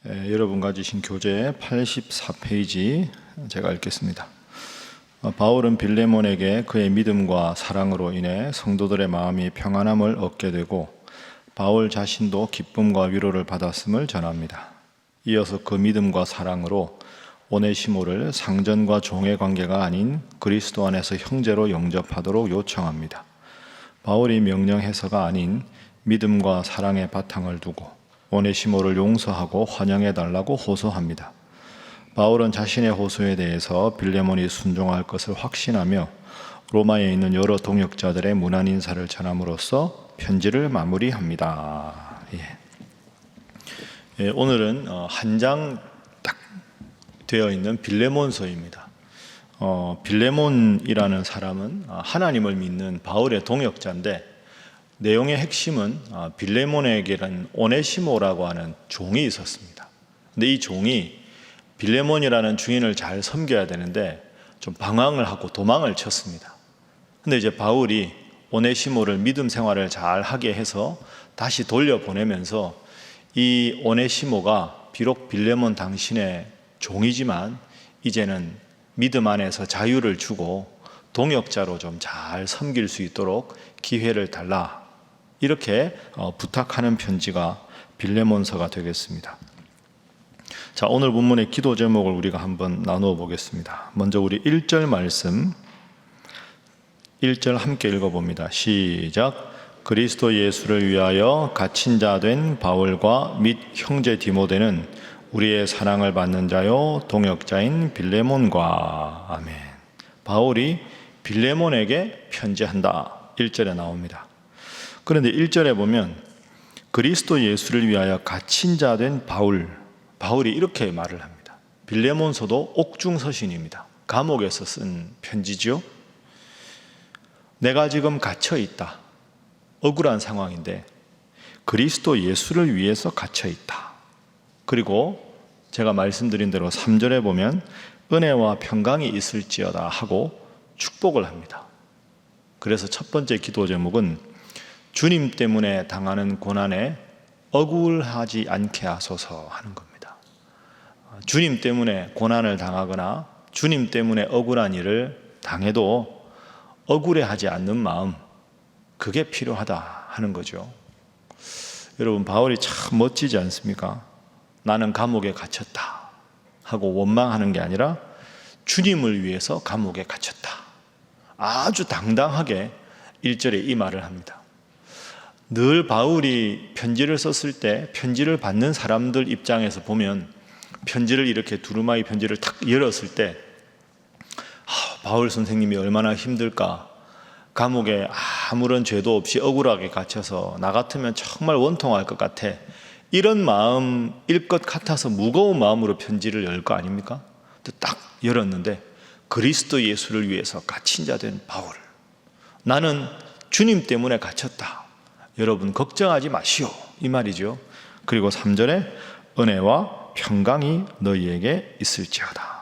여러분 가지신 교재 84페이지 제가 읽겠습니다. 바울은 빌레몬에게 그의 믿음과 사랑으로 인해 성도들의 마음이 평안함을 얻게 되고 바울 자신도 기쁨과 위로를 받았음을 전합니다. 이어서 그 믿음과 사랑으로 오네시모를 상전과 종의 관계가 아닌 그리스도 안에서 형제로 영접하도록 요청합니다. 바울이 명령해서가 아닌 믿음과 사랑의 바탕을 두고 오네시모를 용서하고 환영해달라고 호소합니다. 바울은 자신의 호소에 대해서 빌레몬이 순종할 것을 확신하며 로마에 있는 여러 동역자들의 문안 인사를 전함으로써 편지를 마무리합니다. 오늘은 한 장 딱 되어 있는 빌레몬서입니다. 빌레몬이라는 사람은 하나님을 믿는 바울의 동역자인데 내용의 핵심은 빌레몬에게는 오네시모라고 하는 종이 있었습니다. 근데 이 종이 빌레몬이라는 주인을 잘 섬겨야 되는데 좀 방황을 하고 도망을 쳤습니다. 근데 이제 바울이 오네시모를 믿음 생활을 잘 하게 해서 다시 돌려보내면서 이 오네시모가 비록 빌레몬 당신의 종이지만 이제는 믿음 안에서 자유를 주고 동역자로 좀 잘 섬길 수 있도록 기회를 달라, 이렇게 부탁하는 편지가 빌레몬서가 되겠습니다. 자, 오늘 본문의 기도 제목을 우리가 한번 나누어 보겠습니다. 먼저 우리 1절 말씀 1절 함께 읽어봅니다. 시작. 그리스도 예수를 위하여 갇힌 자 된 바울과 및 형제 디모데는 우리의 사랑을 받는 자요 동역자인 빌레몬과. 아멘. 바울이 빌레몬에게 편지한다, 1절에 나옵니다. 그런데 1절에 보면 그리스도 예수를 위하여 갇힌 자 된 바울이 이렇게 말을 합니다. 빌레몬서도 옥중서신입니다. 감옥에서 쓴 편지죠. 내가 지금 갇혀 있다. 억울한 상황인데 그리스도 예수를 위해서 갇혀 있다. 그리고 제가 말씀드린 대로 3절에 보면 은혜와 평강이 있을지어다 하고 축복을 합니다. 그래서 첫 번째 기도 제목은 주님 때문에 당하는 고난에 억울하지 않게 하소서 하는 겁니다. 주님 때문에 고난을 당하거나 주님 때문에 억울한 일을 당해도 억울해하지 않는 마음, 그게 필요하다 하는 거죠. 여러분, 바울이 참 멋지지 않습니까? 나는 감옥에 갇혔다 하고 원망하는 게 아니라 주님을 위해서 감옥에 갇혔다, 아주 당당하게 1절에 이 말을 합니다. 늘 바울이 편지를 썼을 때 편지를 받는 사람들 입장에서 보면 편지를 이렇게 두루마리 편지를 탁 열었을 때 바울 선생님이 얼마나 힘들까, 감옥에 아무런 죄도 없이 억울하게 갇혀서 나 같으면 정말 원통할 것 같아, 이런 마음일 것 같아서 무거운 마음으로 편지를 열 거 아닙니까? 딱 열었는데 그리스도 예수를 위해서 갇힌 자 된 바울, 나는 주님 때문에 갇혔다, 여러분 걱정하지 마시오, 이 말이죠. 그리고 3절에 은혜와 평강이 너희에게 있을지어다.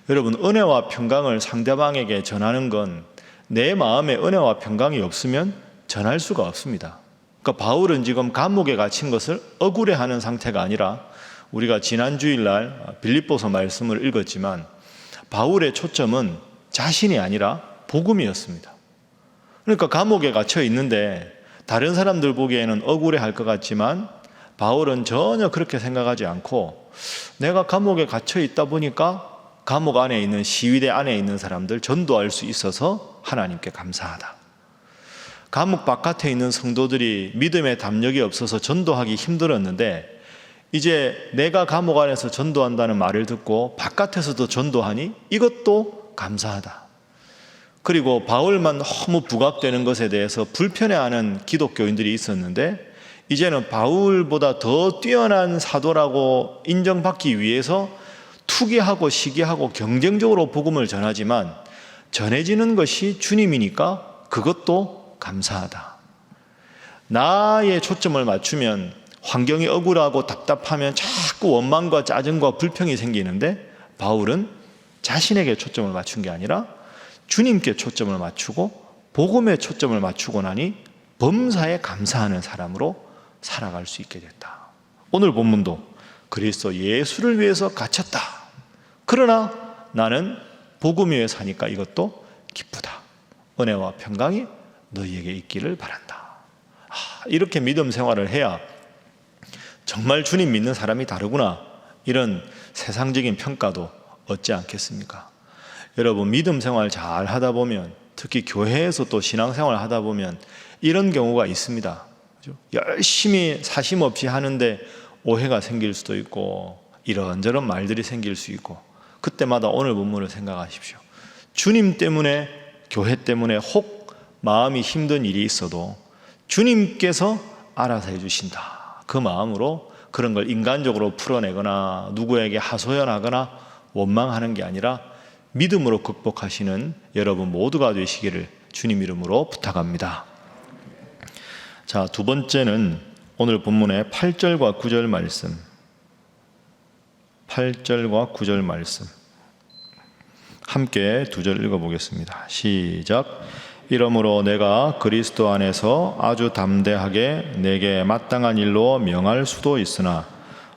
여러분, 은혜와 평강을 상대방에게 전하는 건 내 마음에 은혜와 평강이 없으면 전할 수가 없습니다. 그러니까 바울은 지금 감옥에 갇힌 것을 억울해하는 상태가 아니라, 우리가 지난 주일날 빌립보서 말씀을 읽었지만 바울의 초점은 자신이 아니라 복음이었습니다. 그러니까 감옥에 갇혀 있는데 다른 사람들 보기에는 억울해할 것 같지만 바울은 전혀 그렇게 생각하지 않고, 내가 감옥에 갇혀 있다 보니까 감옥 안에 있는, 시위대 안에 있는 사람들 전도할 수 있어서 하나님께 감사하다. 감옥 바깥에 있는 성도들이 믿음의 담력이 없어서 전도하기 힘들었는데 이제 내가 감옥 안에서 전도한다는 말을 듣고 바깥에서도 전도하니 이것도 감사하다. 그리고 바울만 너무 부각되는 것에 대해서 불편해하는 기독교인들이 있었는데 이제는 바울보다 더 뛰어난 사도라고 인정받기 위해서 투기하고 시기하고 경쟁적으로 복음을 전하지만 전해지는 것이 주님이니까 그것도 감사하다. 나의 초점을 맞추면 환경이 억울하고 답답하면 자꾸 원망과 짜증과 불평이 생기는데 바울은 자신에게 초점을 맞춘 게 아니라 주님께 초점을 맞추고 복음에 초점을 맞추고 나니 범사에 감사하는 사람으로 살아갈 수 있게 됐다. 오늘 본문도 그리스도 예수를 위해서 갇혔다. 그러나 나는 복음 위에 사니까 이것도 기쁘다. 은혜와 평강이 너희에게 있기를 바란다. 이렇게 믿음 생활을 해야 정말 주님 믿는 사람이 다르구나, 이런 세상적인 평가도 얻지 않겠습니까? 여러분, 믿음 생활 잘 하다 보면, 특히 교회에서 또 신앙생활 하다 보면 이런 경우가 있습니다. 열심히 사심 없이 하는데 오해가 생길 수도 있고 이런저런 말들이 생길 수 있고, 그때마다 오늘 본문을 생각하십시오. 주님 때문에, 교회 때문에 혹 마음이 힘든 일이 있어도 주님께서 알아서 해주신다, 그 마음으로 그런 걸 인간적으로 풀어내거나 누구에게 하소연하거나 원망하는 게 아니라 믿음으로 극복하시는 여러분 모두가 되시기를 주님 이름으로 부탁합니다. 자, 두 번째는 오늘 본문의 8절과 9절 말씀, 8절과 9절 말씀 함께 두 절 읽어보겠습니다. 시작. 이러므로 내가 그리스도 안에서 아주 담대하게 내게 마땅한 일로 명할 수도 있으나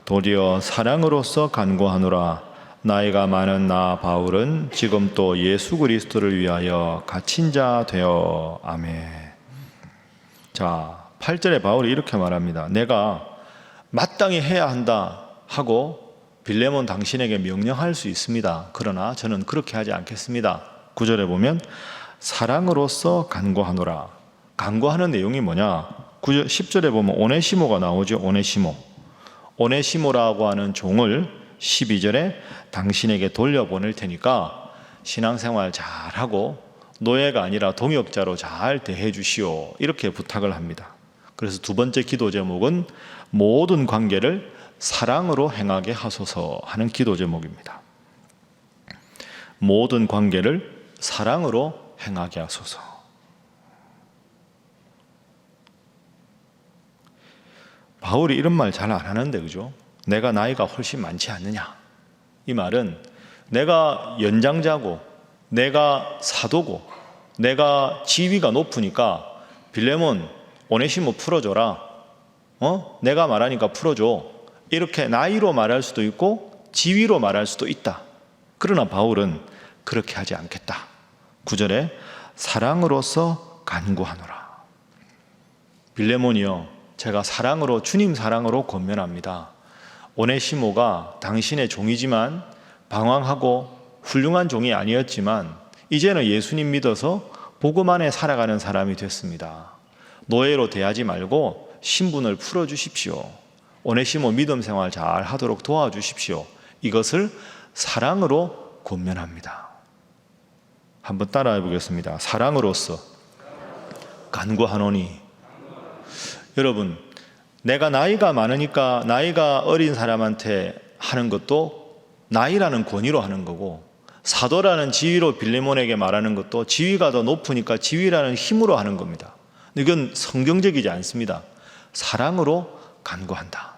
도리어 사랑으로서 간구하노라. 나이가 많은 나 바울은 지금 또 예수 그리스도를 위하여 갇힌 자 되어. 아멘. 자, 8절에 바울이 이렇게 말합니다. 내가 마땅히 해야 한다 하고 빌레몬 당신에게 명령할 수 있습니다. 그러나 저는 그렇게 하지 않겠습니다. 9절에 보면 사랑으로서 간구하노라. 간구하는 내용이 뭐냐? 9절, 10절에 보면 오네시모가 나오죠. 오네시모라고 하는 종을 12절에 당신에게 돌려보낼 테니까 신앙생활 잘하고 노예가 아니라 동역자로 잘 대해 주시오, 이렇게 부탁을 합니다. 그래서 두 번째 기도 제목은 모든 관계를 사랑으로 행하게 하소서 하는 기도 제목입니다. 모든 관계를 사랑으로 행하게 하소서. 바울이 이런 말 잘 안 하는데, 그죠? 내가 나이가 훨씬 많지 않느냐, 이 말은 내가 연장자고 내가 사도고 내가 지위가 높으니까 빌레몬, 오네시모 풀어줘라, 내가 말하니까 풀어줘, 이렇게 나이로 말할 수도 있고 지위로 말할 수도 있다. 그러나 바울은 그렇게 하지 않겠다. 9절에 사랑으로서 간구하노라. 빌레몬이여, 제가 사랑으로, 주님 사랑으로 권면합니다. 오네시모가 당신의 종이지만 방황하고 훌륭한 종이 아니었지만 이제는 예수님 믿어서 복음 안에 살아가는 사람이 됐습니다. 노예로 대하지 말고 신분을 풀어주십시오. 오네시모 믿음 생활 잘 하도록 도와주십시오. 이것을 사랑으로 권면합니다. 한번 따라해 보겠습니다. 사랑으로서 간구하노니. 여러분, 내가 나이가 많으니까 나이가 어린 사람한테 하는 것도 나이라는 권위로 하는 거고, 사도라는 지위로 빌레몬에게 말하는 것도 지위가 더 높으니까 지위라는 힘으로 하는 겁니다. 이건 성경적이지 않습니다. 사랑으로 간구한다.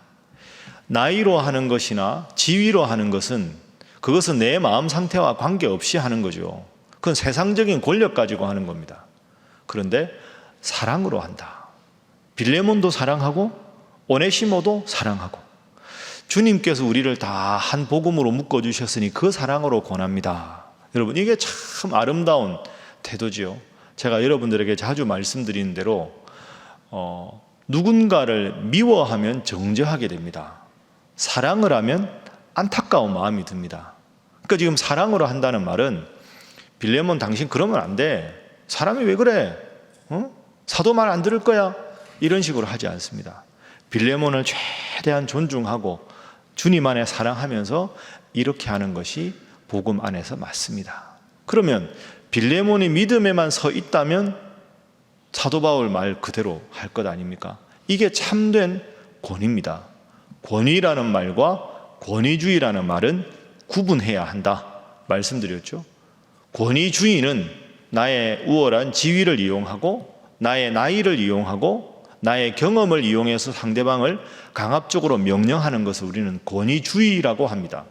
나이로 하는 것이나 지위로 하는 것은, 그것은 내 마음 상태와 관계없이 하는 거죠. 그건 세상적인 권력 가지고 하는 겁니다. 그런데 사랑으로 한다. 빌레몬도 사랑하고 오네시모도 사랑하고, 주님께서 우리를 다 한 복음으로 묶어주셨으니 그 사랑으로 권합니다. 여러분, 이게 참 아름다운 태도지요. 제가 여러분들에게 자주 말씀드리는 대로 누군가를 미워하면 정죄하게 됩니다. 사랑을 하면 안타까운 마음이 듭니다. 그러니까 지금 사랑으로 한다는 말은, 빌레몬 당신 그러면 안 돼, 사람이 왜 그래, 사도 말 안 들을 거야, 이런 식으로 하지 않습니다. 빌레몬을 최대한 존중하고 주님 안에 사랑하면서 이렇게 하는 것이 복음 안에서 맞습니다. 그러면 빌레몬이 믿음에만 서 있다면 사도 바울 말 그대로 할 것 아닙니까? 이게 참된 권위입니다. 권위라는 말과 권위주의라는 말은 구분해야 한다 말씀드렸죠. 권위주의는 나의 우월한 지위를 이용하고 나의 나이를 이용하고 나의 경험을 이용해서 상대방을 강압적으로 명령하는 것을 우리는 권위주의라고 합니다.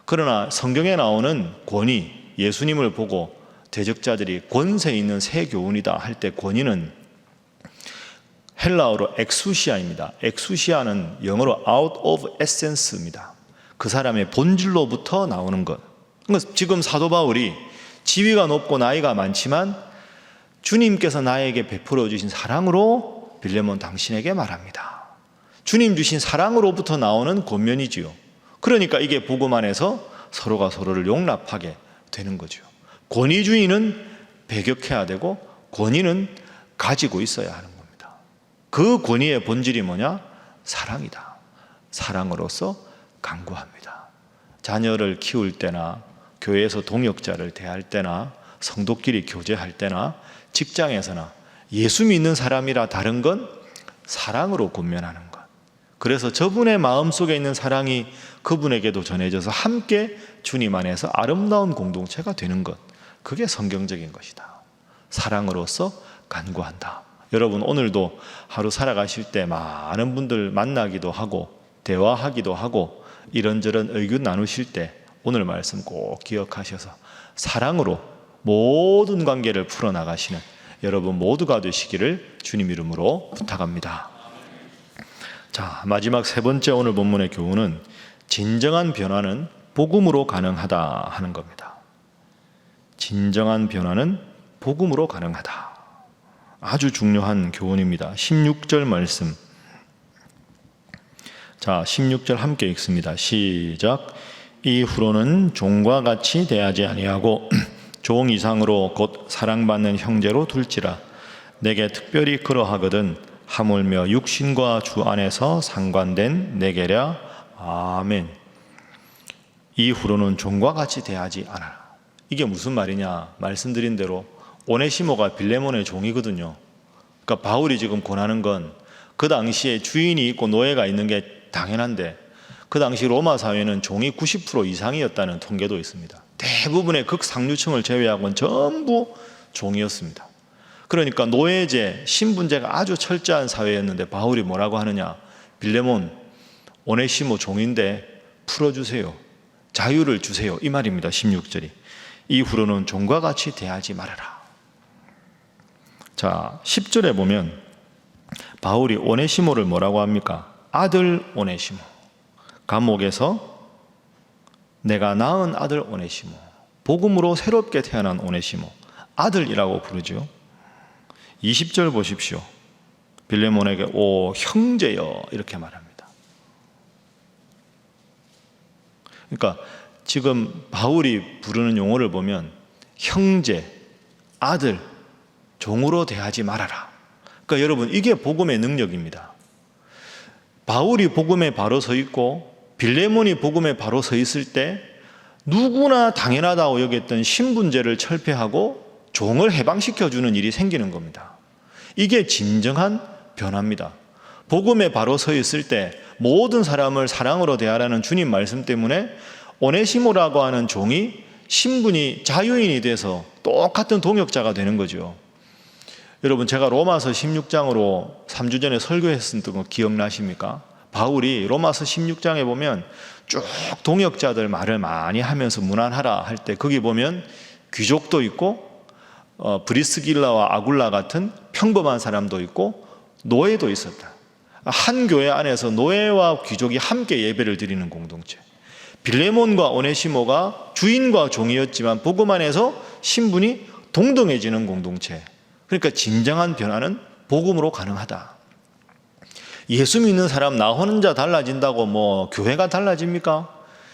그러나 성경에 나오는 권위, 예수님을 보고 대적자들이 권세 있는 새 교훈이다 할 때 권위는 헬라어로 엑수시아입니다. 엑수시아는 영어로 out of essence입니다. 그 사람의 본질로부터 나오는 것. 그러니까 지금 사도 바울이 지위가 높고 나이가 많지만 주님께서 나에게 베풀어 주신 사랑으로 빌레몬 당신에게 말합니다. 주님 주신 사랑으로부터 나오는 권면이지요. 그러니까 이게 복음 안에서 서로가 서로를 용납하게 되는 거죠. 권위주의는 배격해야 되고 권위는 가지고 있어야 하는 겁니다. 그 권위의 본질이 뭐냐? 사랑이다. 사랑으로서 간구합니다. 자녀를 키울 때나 교회에서 동역자를 대할 때나 성도끼리 교제할 때나 직장에서나 예수 믿는 사람이라 다른 건 사랑으로 권면하는 것. 그래서 저분의 마음속에 있는 사랑이 그분에게도 전해져서 함께 주님 안에서 아름다운 공동체가 되는 것. 그게 성경적인 것이다. 사랑으로서 간구한다. 여러분 오늘도 하루 살아가실 때 많은 분들 만나기도 하고 대화하기도 하고 이런저런 의견 나누실 때 오늘 말씀 꼭 기억하셔서 사랑으로 모든 관계를 풀어나가시는 여러분 모두가 되시기를 주님 이름으로 부탁합니다. 자, 마지막 세 번째 오늘 본문의 교훈은 진정한 변화는 복음으로 가능하다 하는 겁니다. 진정한 변화는 복음으로 가능하다. 아주 중요한 교훈입니다. 16절 말씀. 자, 16절 함께 읽습니다. 시작. 이후로는 종과 같이 대하지 아니하고 종 이상으로 곧 사랑받는 형제로 둘지라. 내게 특별히 그러하거든 하물며 육신과 주 안에서 상관된 내게랴. 아멘. 이후로는 종과 같이 대하지 않아라. 이게 무슨 말이냐? 말씀드린 대로 오네시모가 빌레몬의 종이거든요. 그러니까 바울이 지금 권하는 건 그 당시에 주인이 있고 노예가 있는 게 당연한데 그 당시 로마 사회는 종이 90% 이상이었다는 통계도 있습니다. 대부분의 극상류층을 제외하고는 전부 종이었습니다. 그러니까 노예제, 신분제가 아주 철저한 사회였는데 바울이 뭐라고 하느냐? 빌레몬, 오네시모 종인데 풀어주세요. 자유를 주세요. 이 말입니다. 16절이. 이후로는 종과 같이 대하지 말아라. 자, 10절에 보면 바울이 오네시모를 뭐라고 합니까? 아들 오네시모. 감옥에서 내가 낳은 아들 오네시모. 복음으로 새롭게 태어난 오네시모. 아들이라고 부르죠. 20절 보십시오. 빌레몬에게 오 형제여 이렇게 말합니다. 그러니까 지금 바울이 부르는 용어를 보면 형제, 아들, 종으로 대하지 말아라. 그러니까 여러분 이게 복음의 능력입니다. 바울이 복음에 바로 서 있고 빌레몬이 복음에 바로 서 있을 때 누구나 당연하다고 여겼던 신분제를 철폐하고 종을 해방시켜주는 일이 생기는 겁니다. 이게 진정한 변화입니다. 복음에 바로 서 있을 때 모든 사람을 사랑으로 대하라는 주님 말씀 때문에 오네시모라고 하는 종이 신분이 자유인이 돼서 똑같은 동역자가 되는 거죠. 여러분 제가 로마서 16장으로 3주 전에 설교했었던 거 기억나십니까? 바울이 로마서 16장에 보면 쭉 동역자들 말을 많이 하면서 문안하라 할 때 거기 보면 귀족도 있고 브리스길라와 아굴라 같은 평범한 사람도 있고 노예도 있었다. 한 교회 안에서 노예와 귀족이 함께 예배를 드리는 공동체. 빌레몬과 오네시모가 주인과 종이었지만 복음 안에서 신분이 동등해지는 공동체. 그러니까 진정한 변화는 복음으로 가능하다. 예수 믿는 사람 나 혼자 달라진다고 뭐 교회가 달라집니까?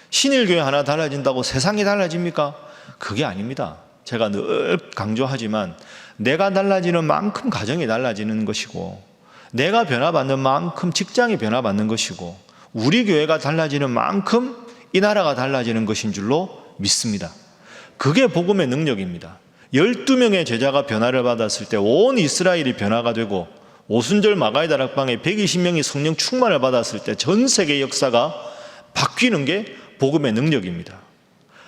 신일교회 하나 달라진다고 세상이 달라집니까? 그게 아닙니다. 제가 늘 강조하지만 내가 달라지는 만큼 가정이 달라지는 것이고 내가 변화받는 만큼 직장이 변화받는 것이고 우리 교회가 달라지는 만큼 이 나라가 달라지는 것인 줄로 믿습니다. 그게 복음의 능력입니다. 12명의 제자가 변화를 받았을 때 온 이스라엘이 변화가 되고 오순절 마가의 다락방에 120명이 성령 충만을 받았을 때 전 세계 역사가 바뀌는 게 복음의 능력입니다.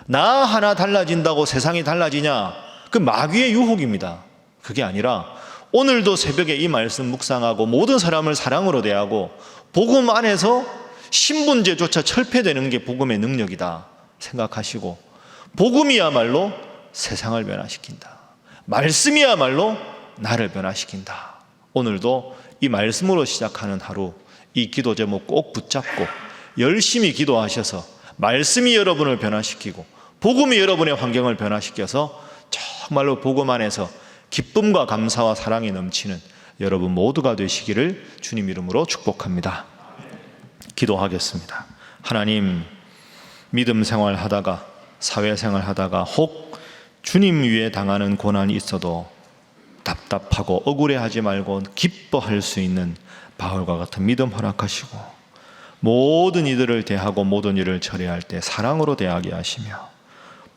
나 하나 달라진다고 세상이 달라지냐? 그 마귀의 유혹입니다. 그게 아니라 오늘도 새벽에 이 말씀 묵상하고 모든 사람을 사랑으로 대하고 복음 안에서 신분제조차 철폐되는 게 복음의 능력이다 생각하시고 복음이야말로 세상을 변화시킨다. 말씀이야말로 나를 변화시킨다. 오늘도 이 말씀으로 시작하는 하루, 이 기도 제목 꼭 붙잡고 열심히 기도하셔서 말씀이 여러분을 변화시키고 복음이 여러분의 환경을 변화시켜서 정말로 복음 안에서 기쁨과 감사와 사랑이 넘치는 여러분 모두가 되시기를 주님 이름으로 축복합니다. 기도하겠습니다. 하나님, 믿음 생활하다가 사회생활 하다가 혹 주님 위에 당하는 고난이 있어도 답답하고 억울해하지 말고 기뻐할 수 있는 바울과 같은 믿음 허락하시고 모든 이들을 대하고 모든 일을 처리할 때 사랑으로 대하게 하시며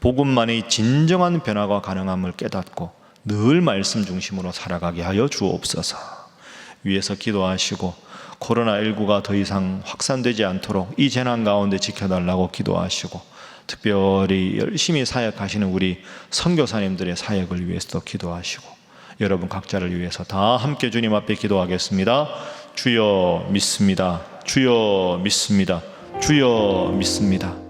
복음만의 진정한 변화가 가능함을 깨닫고 늘 말씀 중심으로 살아가게 하여 주옵소서. 위에서 기도하시고 코로나19가 더 이상 확산되지 않도록 이 재난 가운데 지켜달라고 기도하시고 특별히 열심히 사역하시는 우리 선교사님들의 사역을 위해서도 기도하시고 여러분 각자를 위해서 다 함께 주님 앞에 기도하겠습니다. 주여 믿습니다. 주여 믿습니다. 주여 믿습니다.